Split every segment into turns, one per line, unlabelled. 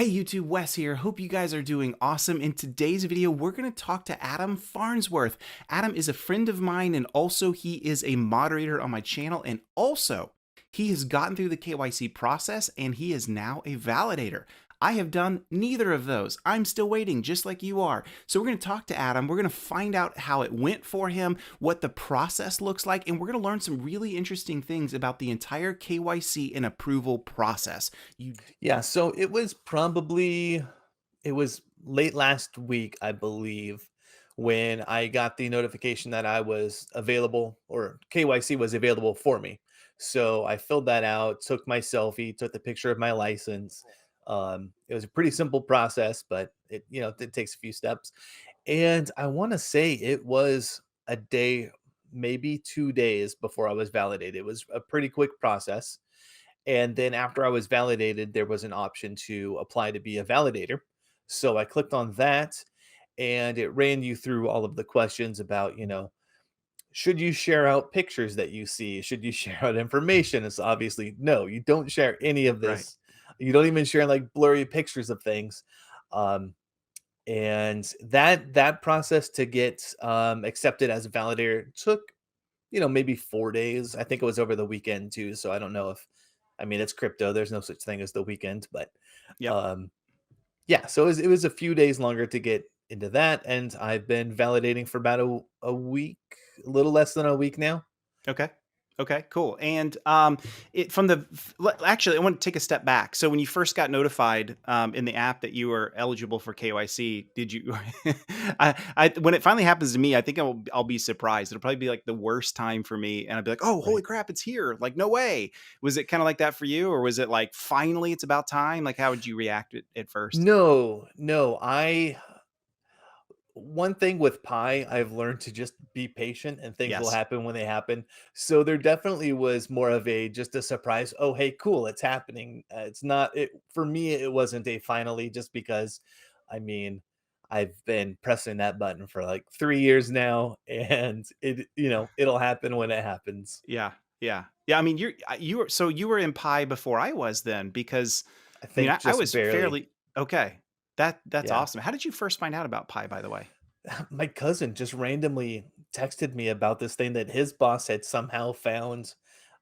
Hey YouTube, Wes here. Hope you guys are doing awesome. In today's video, we're going to talk to Adam Farnsworth. Adam is a friend of mine, and also he is a moderator on my channel, and also he has gotten through the KYC process and he is now a validator. I have done neither of those. I'm still waiting, just like you are. So we're going to talk to Adam. We're going to find out how it went for him, what the process looks like, and we're going to learn some really interesting things about the entire KYC and approval process. You
Yeah, so it was late last week, I believe, when I got the notification that I was available or KYC was available for me. So I filled that out, took my selfie, took the picture of my license. It was a pretty simple process, but it takes a few steps. And I want to say it was a day, maybe 2 days before I was validated. It was a pretty quick process. And then after I was validated, there was an option to apply to be a validator. So I clicked on that and it ran you through all of the questions about, should you share out pictures that you see? Should you share out information? It's obviously no, you don't share any of
right.
this. You don't even share like blurry pictures of things. Um, and that process to get accepted as a validator took maybe 4 days. I think it was over the weekend too. So I don't know if, I mean, it's crypto. There's no such thing as the weekend, but
Yep.
um, yeah. So it was a few days longer to get into that, and I've been validating for about a week, a little less than a week now.
Okay. Okay, cool. And it from actually, I want to take a step back. So when you first got notified in the app that you were eligible for KYC, did you? When it finally happens to me, I think I'll be surprised. It'll probably be like the worst time for me, and I'll be like, "Oh, holy
Right.
crap, it's here!" Like, no way. Was it kind of like that for you, or was it like finally it's about time? Like, how would you react at first?
No, no. I One thing with pie, I've learned to just be patient and things will
Yes.
happen when they happen. So there definitely was more of a just a surprise. Oh, hey, cool, it's happening. It's not it for me. It wasn't a finally just because, I mean, I've been pressing that button for like 3 years now, and it'll happen when it happens.
Yeah, yeah, yeah. I mean, you were so you were in Pi before I was then, because
I
I mean,
think
I
just
was
barely.
fairly okay. That's
Yeah.
awesome. How did you first find out about Pi, by the way?
My cousin just randomly texted me about this thing that his boss had somehow found.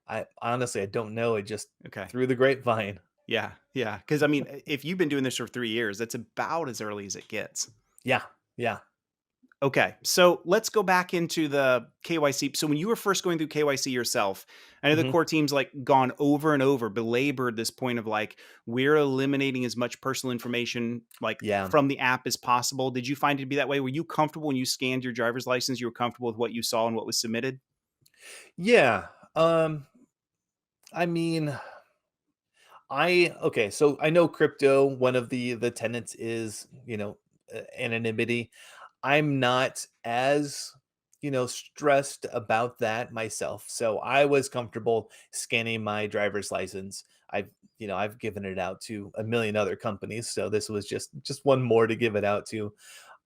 I honestly, I don't know. It just
Okay,
through the grapevine.
yeah, yeah. Because I mean, if you've been doing this for 3 years, that's about as early as it gets.
Yeah, yeah.
Okay, so let's go back into the KYC. So when you were first going through KYC yourself, I know the
Mhm.
core team's like gone over and over, belabored this point of like we're eliminating as much personal information like
Yeah.
from the app as possible. Did you find it to be that way? Were you comfortable when you scanned your driver's license? You were comfortable with what you saw and what was submitted?
Yeah. I mean, I okay, so I know crypto, one of the tenets is, anonymity. I'm not as, stressed about that myself. So I was comfortable scanning my driver's license. I've given it out to a million other companies, so this was just one more to give it out to.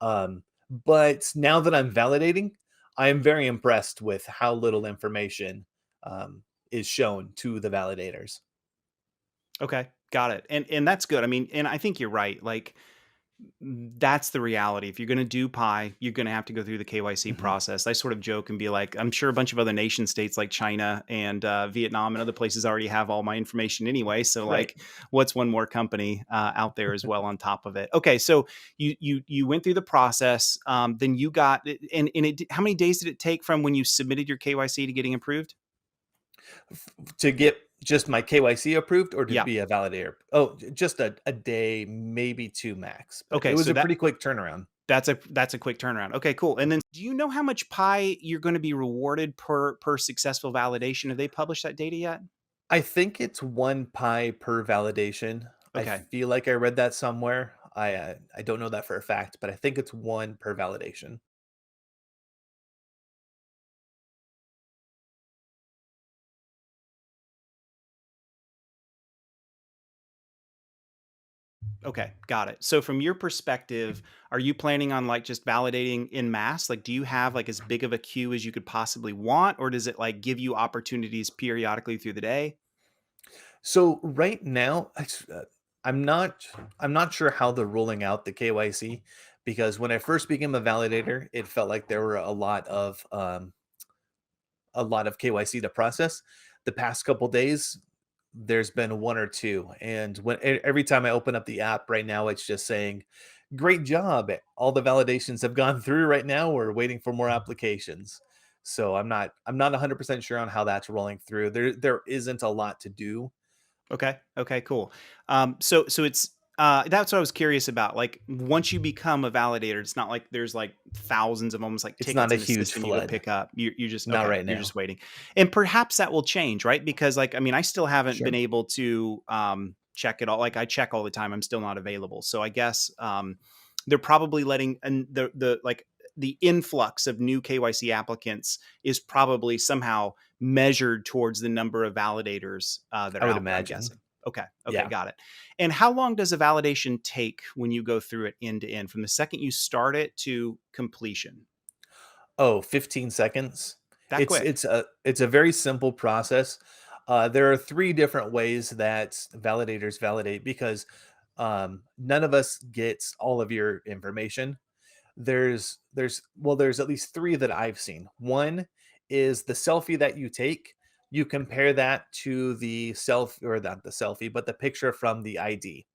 But now that I'm validating, I am very impressed with how little information is shown to the validators.
Okay, got it. And that's good. I mean, and I think you're right. Like that's the reality. If you're going to do Pi, you're going to have to go through the KYC
Mhm.
process. I sort of joke and be like, I'm sure a bunch of other nation states like China and Vietnam and other places already have all my information anyway. So
Right.
like, what's one more company out there as well on top of it? Okay, so you went through the process. Then you got and how many days did it take from when you submitted your KYC to getting approved?
To get just my KYC approved or to
Yeah.
be a validator? Oh, just a day, maybe 2 max, but it
Okay,
was
so
a pretty quick turnaround.
that's a quick turnaround. Okay, cool. And then do you know how much pie you're going to be rewarded per successful validation? Have they published that data yet?
I think it's 1 pi per validation. I
Okay.
feel like I read that somewhere. I don't know that for a fact, but I think it's 1 per validation.
Okay, got it. So from your perspective, are you planning on like just validating in mass? Like do you have like as big of a queue as you could possibly want, or does it like give you opportunities periodically through the day?
So right now, I'm not I'm not sure how they're rolling out the KYC, because when I first became a validator, it felt like there were a lot of KYC to process. The past couple days, there's been one or two, and every time I open up the app right now, it's just saying, "Great job! All the validations have gone through right now. We're waiting for more applications." So I'm not 100% sure on how that's rolling through. There isn't a lot to do.
Okay. Okay, cool. So it's that's what I was curious about. Like once you become a validator, it's not like there's like thousands of almost like
It's not
tickets
a
in the
huge
system you go
flood.
pick up. You just
Not
okay,
right
you're
now.
just waiting. And perhaps that will change, right? Because like I mean, I still haven't been
Sure.
able to check it all. Like I check all the time. I'm still not available. So I guess they're probably letting and the like the influx of new KYC applicants is probably somehow measured towards the number of validators that
I
are
would
out there, I'm
imagine.
guessing. Okay. Okay.
Yeah.
Got it. And how long does a validation take when you go through it end to end from the second you start it to completion?
Oh, 15 seconds.
That
It's
quick.
it's a it's a very simple process. There are three different ways that validators validate, because none of us gets all of your information. There's at least three that I've seen. One is the selfie that you take. You compare that to the self or not the selfie, but the picture from the ID,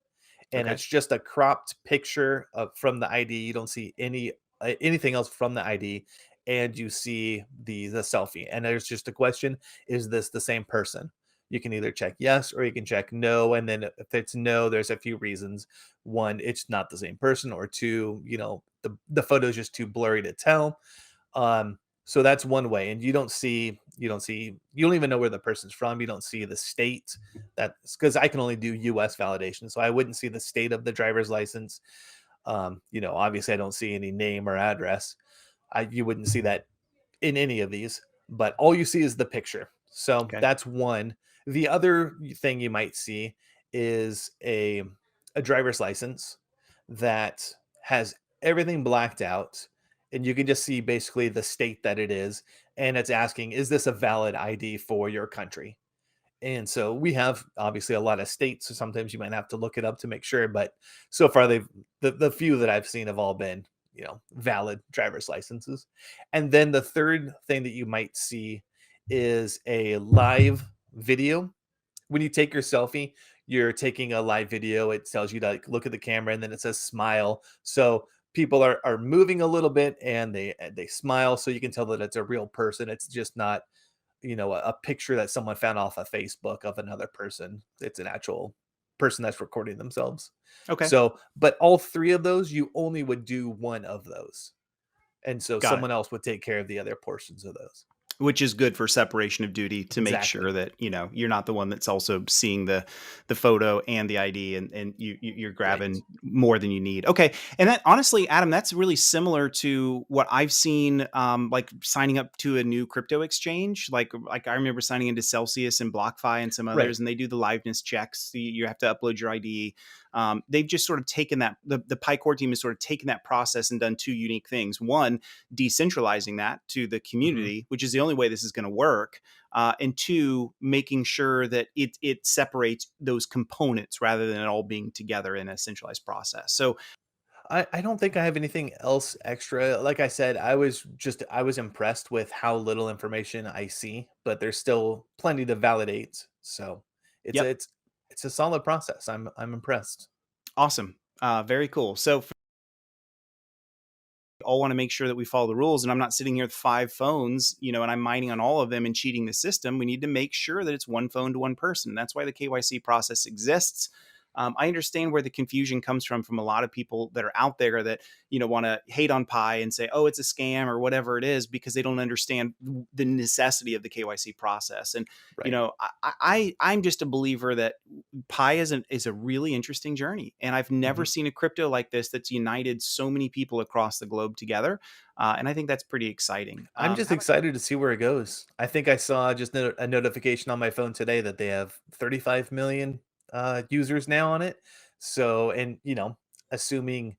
and
Okay.
it's just a cropped picture of from the ID. You don't see anything else from the ID, and you see the selfie. And there's just a question: is this the same person? You can either check yes or you can check no. And then if it's no, there's a few reasons. One, it's not the same person, or two, the photo is just too blurry to tell. So that's one way, and you don't even know where the person's from. You don't see the state. That's because I can only do US validation, so I wouldn't see the state of the driver's license. Obviously I don't see any name or address. You wouldn't see that in any of these, but all you see is the picture. So
Okay.
that's one. The other thing you might see is a driver's license that has everything blacked out, and you can just see basically the state that it is, and it's asking, is this a valid ID for your country? And so we have obviously a lot of states, so sometimes you might have to look it up to make sure. But so far, the few that I've seen have all been, valid driver's licenses. And then the third thing that you might see is a live video. When you take your selfie, you're taking a live video. It tells you to like, look at the camera, and then it says smile. So people are moving a little bit, and they smile, so you can tell that it's a real person. It's just not a picture that someone found off of Facebook of another person. It's an actual person that's recording themselves.
Okay.
So, but all three of those, you only would do one of those. And so
Got it.
someone else would take care of the other portions of those.
Which is good for separation of duty to make
Exactly.
sure that, you're not the one that's also seeing the photo and the ID and you're
Right.
grabbing more than you need. Okay. And that honestly, Adam, that's really similar to what I've seen like signing up to a new crypto exchange. Like I remember signing into Celsius and BlockFi and some
Right.
others, and they do the liveness checks. You have to upload your ID. They've just sort of taken that the PyCore team has sort of taken that process and done two unique things. One, decentralizing that to the
Hmm.
community, which is the only way this is going to work. And two, making sure that it separates those components rather than it all being together in a centralized process. So,
I don't think I have anything else extra. Like I said, I was impressed with how little information I see, but there's still plenty to validate. So it's a,
yep,
it's a solid process. I'm impressed.
awesome, very cool. So, all want to make sure that we follow the rules, and I'm not sitting here with five phones, and I'm mining on all of them and cheating the system. We need to make sure that it's one phone to one person. That's why the KYC process exists. I understand where the confusion comes from a lot of people that are out there that want to hate on Pi and say, "Oh, it's a scam" or whatever it is, because they don't understand the necessity of the KYC process. And
Right.
I'm just a believer that Pi is a really interesting journey, and I've never
Mhm.
seen a crypto like this that's united so many people across the globe together, and I think that's pretty exciting.
I'm just excited to see where it goes. I think I saw just a notification on my phone today that they have 35 million users now on it. So, and assuming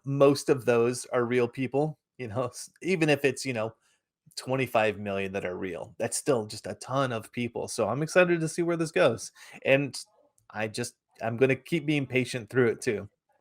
most of those are real people, even if it's 25 million that are real, that's still just a ton of people. So I'm excited to see where this goes. And I just I'm gonna keep being patient through it too.